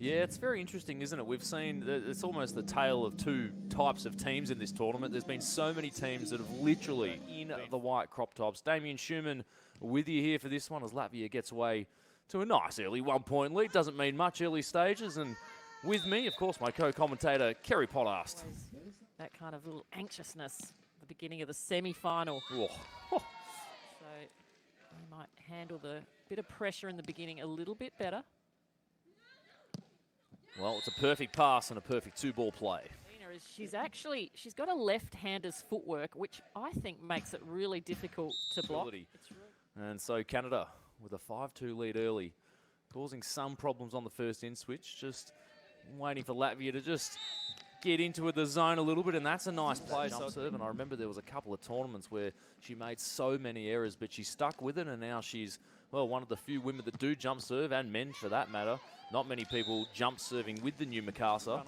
Yeah, it's very interesting, isn't it? We've seen it's almost the tale of two types of teams in this tournament. There's been so many teams that have literally in the white crop tops. Damien Schumann with you here for this one as Latvia gets away to a nice early 1-point lead. Doesn't mean much early stages. And with me, of course, my co-commentator, Kerry Pottast. That kind of little anxiousness at the beginning of the semi-final. Oh. So they might handle the bit of pressure in the beginning a little bit better. Well, it's a perfect pass and a perfect two-ball play. She's got a left-hander's footwork, which I think makes it really difficult to block. And so Canada with a 5-2 lead early, causing some problems on the first in switch, just waiting for Latvia to just get into the zone a little bit, and that's a nice play. Serve, and I remember there was a couple of tournaments where she made so many errors, but she stuck with it, and now she's, well, one of the few women that do jump serve, and men for that matter. Not many people jump serving with the new Mikasa.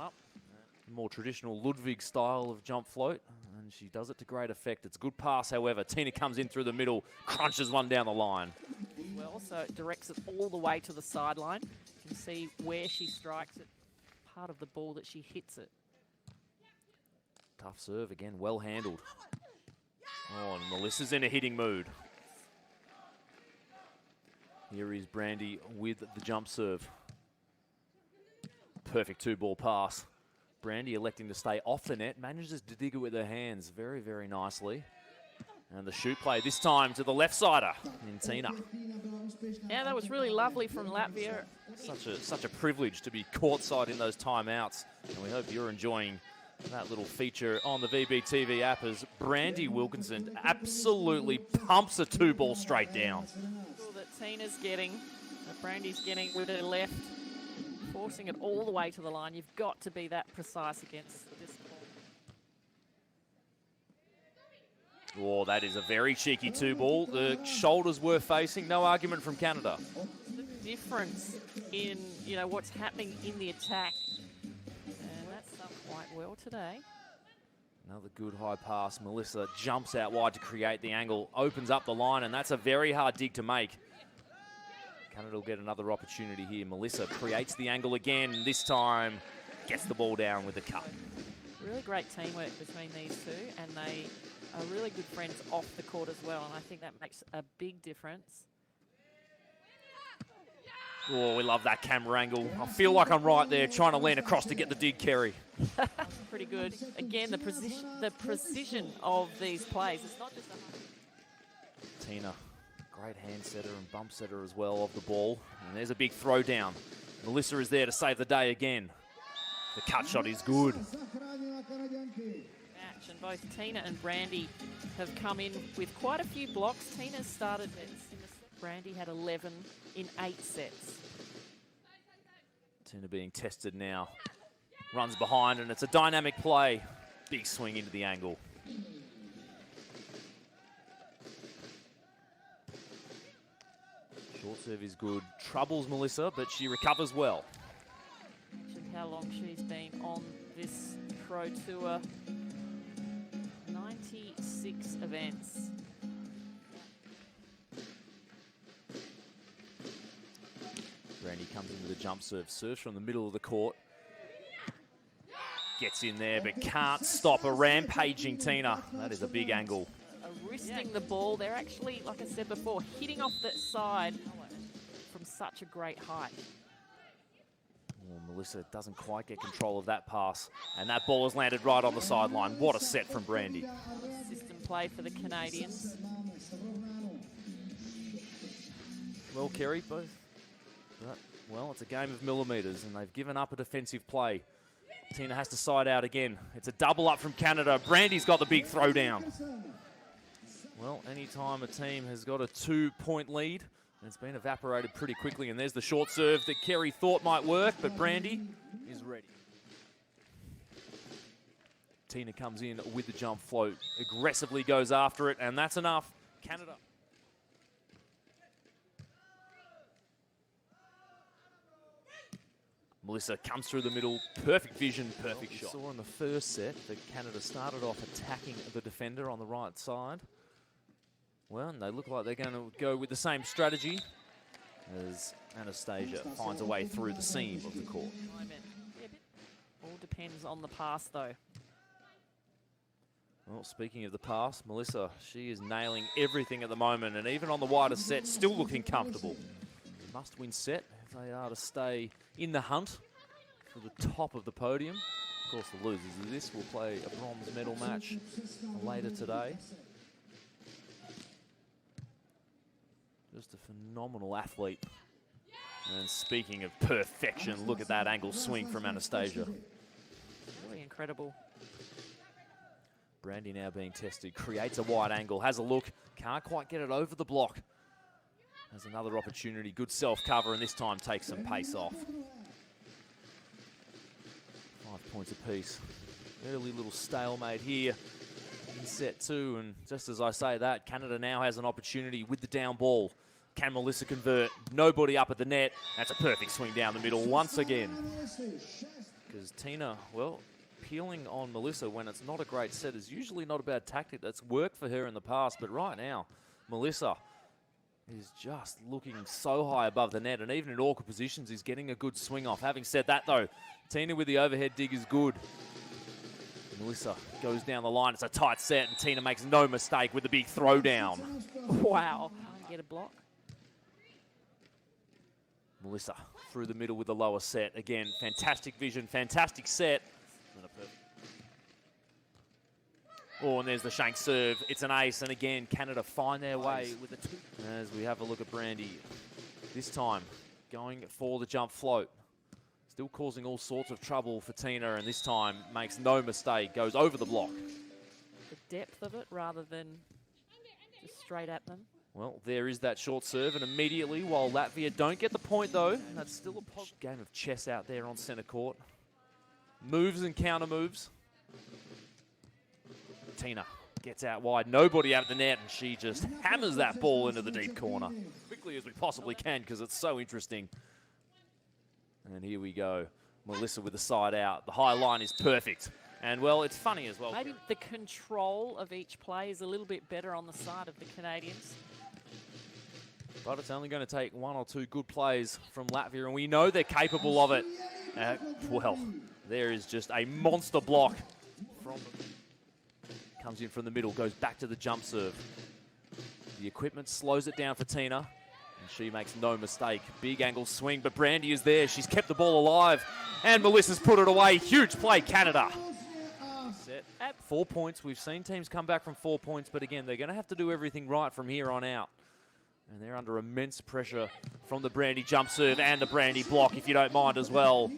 More traditional Ludwig style of jump float, and she does it to great effect. It's a good pass, however. Tina comes in through the middle, crunches one down the line. Well, so it directs it all the way to the sideline. You can see where she strikes it, part of the ball that she hits it. Tough serve again, well handled. Oh, and Melissa's in a hitting mood. Here is Brandy with the jump serve. Perfect two-ball pass. Brandy electing to stay off the net, manages to dig it with her hands very, very nicely. And the shoot play this time to the left-sider in Tina. Yeah, that was really lovely from Latvia. Such a privilege to be courtside in those timeouts. And we hope you're enjoying that little feature on the VBTV app as Brandy Wilkerson absolutely pumps a two-ball straight down. That Tina's getting, that Brandy's getting with her left, forcing it all the way to the line. You've got to be that precise against this ball. Oh, that is a very cheeky two-ball. The shoulders were facing. No argument from Canada. The difference in, you know, what's happening in the attack. And that's done quite well today. Another good high pass. Melissa jumps out wide to create the angle, opens up the line, and that's a very hard dig to make. Canada will get another opportunity here. Melissa creates the angle again. This time gets the ball down with the cut. Really great teamwork between these two, and they are really good friends off the court as well, and I think that makes a big difference. Oh, we love that camera angle. I feel like I'm right there trying to lean across to get the dig, Kerry. Pretty good. Again, the precision of these plays. It's not just a... Tina, great hand setter and bump setter as well of the ball. And there's a big throw down. Melissa is there to save the day again. The cut shot is good. And both Tina and Brandy have come in with quite a few blocks. Tina started in the set. Brandy had 11 in 8 sets. Tina being tested now. Runs behind and it's a dynamic play. Big swing into the angle. Short serve is good. Troubles Melissa, but she recovers well. Look how long she's been on this pro tour. 96 events. Brandy comes in with a jump serve. Serves from the middle of the court. Gets in there, but can't stop a rampaging Tina. That is a big angle. Wristing the ball. They're actually, like I said before, hitting off that side from such a great height. Oh, Melissa doesn't quite get control of that pass, and that ball has landed right on the sideline. What a set from Brandy. System play for the Canadians. Well, Kerry, well, it's a game of millimetres, and they've given up a defensive play. Tina has to side out again. It's a double up from Canada. Brandy's got the big throwdown. Well, anytime a team has got a 2-point lead, it's been evaporated pretty quickly. And there's the short serve that Kerry thought might work, but Brandy is ready. Tina comes in with the jump float, aggressively goes after it, and that's enough. Canada. Melissa comes through the middle, perfect vision, perfect shot. We saw in the first set that Canada started off attacking the defender on the right side. Well, and they look like they're going to go with the same strategy. as Anastasia finds a way through the seam of the court. All depends on the pass, though. Well, speaking of the pass, Melissa, she is nailing everything at the moment, and even on the wider set, still looking comfortable. Must-win set if they are to stay in the hunt for the top of the podium. Of course, the losers of this will play a bronze medal match later today. Just a phenomenal athlete. And speaking of perfection, look at that angle swing from Anastasia. Really incredible. Brandy now being tested, creates a wide angle, has a look, can't quite get it over the block. Has another opportunity, good self-cover, and this time takes some pace off. 5 points apiece. Early little stalemate here in set 2, and just as I say that, Canada now has an opportunity with the down ball. Can Melissa convert? Nobody up at the net. That's a perfect swing down the middle once again. Because Tina, well, peeling on Melissa when it's not a great set is usually not a bad tactic. That's worked for her in the past, but right now, Melissa is just looking so high above the net, and even in awkward positions, is getting a good swing off. Having said that, though, Tina with the overhead dig is good. Melissa goes down the line. It's a tight set, and Tina makes no mistake with the big throwdown. Wow. Can't get a block. Melissa through the middle with the lower set. Again, fantastic vision, fantastic set. Oh, and there's the shank serve. It's an ace, and again, Canada find their way with the two. As we have a look at Brandy, this time going for the jump float. Still causing all sorts of trouble for Tina, and this time makes no mistake, goes over the block. The depth of it rather than just straight at them. Well, there is that short serve, and immediately, while Latvia don't get the point, though, that's still a positive game of chess out there on centre court. Moves and counter moves. Tina gets out wide, nobody out of the net, and she just hammers that ball into the deep corner. As quickly as we possibly can, because it's so interesting. And here we go. Melissa with the side out. The high line is perfect. And, well, it's funny as well. Maybe the control of each play is a little bit better on the side of the Canadians. But it's only going to take one or two good plays from Latvia, and we know they're capable of it. Well, there is just a monster block. Comes in from the middle, goes back to the jump serve. The equipment slows it down for Tina, and she makes no mistake. Big angle swing, but Brandy is there. She's kept the ball alive, and Melissa's put it away. Huge play, Canada. Set at 4 points. We've seen teams come back from 4 points, but again, they're going to have to do everything right from here on out. And they're under immense pressure from the Brandy jump serve and the Brandy block, if you don't mind as well.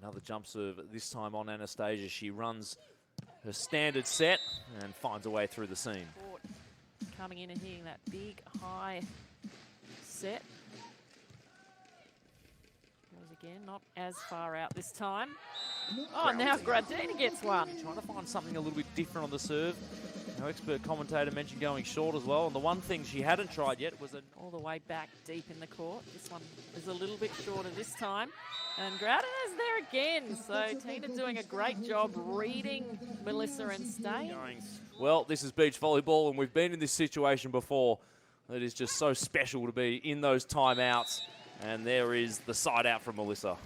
Another jump serve, this time on Anastasia. She runs her standard set and finds a way through the seam. Coming in and hitting that big, high set. Goes again, not as far out this time. Oh, now Graudina gets one. Trying to find something a little bit different on the serve. Our expert commentator mentioned going short as well, and the one thing she hadn't tried yet was all the way back deep in the court. This one is a little bit shorter this time. And Graudina's there again, so Tina doing a great job reading Melissa and staying. Well, this is beach volleyball, and we've been in this situation before. It is just so special to be in those timeouts, and there is the side out from Melissa.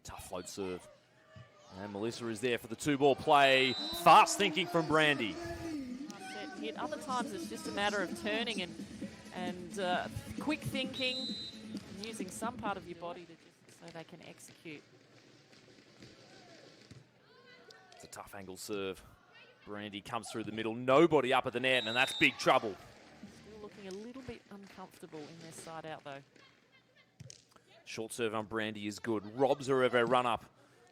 Tough float serve. And Melissa is there for the two-ball play. Fast thinking from Brandy. Hit. Other times it's just a matter of turning and quick thinking, and using some part of your body to just so they can execute. It's a tough angle serve. Brandy comes through the middle, nobody up at the net, and that's big trouble. Still looking a little bit uncomfortable in their side out though. Short serve on Brandy is good, robs her of her run-up.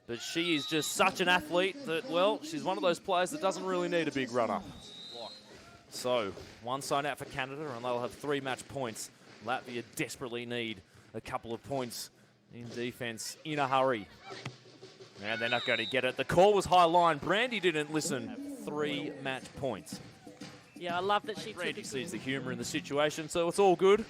But she is just such an athlete that, well, she's one of those players that doesn't really need a big run-up. So, one side out for Canada, and they'll have 3 match points. Latvia desperately need a couple of points in defense in a hurry. And they're not going to get it. The call was high line. Brandy didn't listen. 3 match points. Yeah, I love that she Brandy sees the humour in the situation, so it's all good.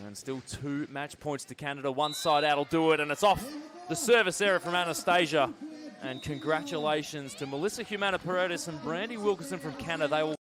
And still 2 match points to Canada. One side out will do it, and it's off the service error from Anastasia. And congratulations to Melissa Humana-Paredes and Brandy Wilkerson from Canada. They will